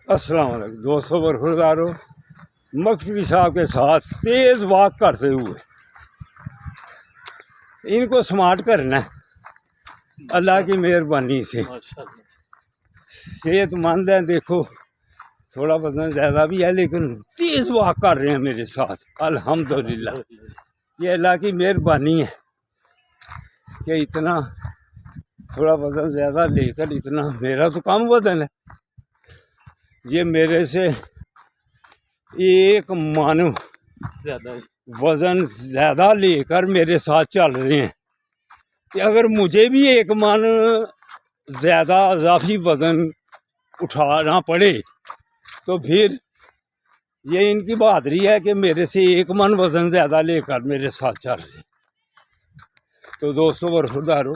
अस्सलाम वालेकुम दोस्तों, बरखुरदारों, मकतबी साहब के साथ तेज़ वॉक करते हुए इनको स्मार्ट करना है अल्लाह की मेहरबानी से। सेहतमंद है, देखो थोड़ा वजन ज़्यादा भी है लेकिन तेज़ वॉक कर रहे हैं मेरे साथ अल्हम्दुलिल्लाह। ये अल्लाह की मेहरबानी है कि इतना थोड़ा वज़न ज़्यादा लेकर इतना, मेरा तो कम वज़न है, ये मेरे से एक मन वज़न ज़्यादा लेकर मेरे साथ चल रहे हैं कि अगर मुझे भी एक मन ज़्यादा इजाफी वज़न उठाना पड़े तो फिर ये इनकी बहादुरी है कि मेरे से एक मन वज़न ज़्यादा लेकर मेरे साथ चल रहे हैं। तो दोस्तों बरखुरदारों,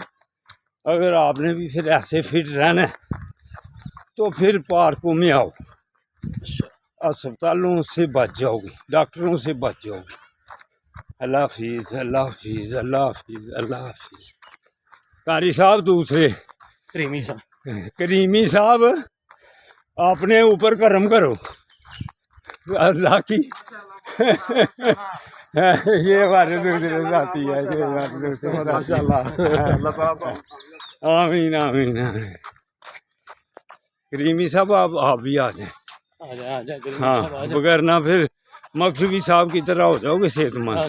अगर आपने भी फिर ऐसे फिट रहना है तो फिर पार्कों में आओ, अस्पतालों से बच जाओगे, डॉक्टरों से बच जाओगे। अल्लाह हाफिज़, अल्लाह हाफिज़, अल्लाह हाफिज़, अल्लाह हाफिज़। कारी साहब दूसरे करीमी साहब अपने ऊपर करम करो अल्लाह की। ये हमारे दूसरे साथी है, ये हमारे दूसरे माशाल्लाह। आमीन आमीन आमीन। करीमी साहब आप भी आ जाए। हाँ, बगैर ना फिर मकसूदी साहब की तरह हो जाओगे सेहतमंद।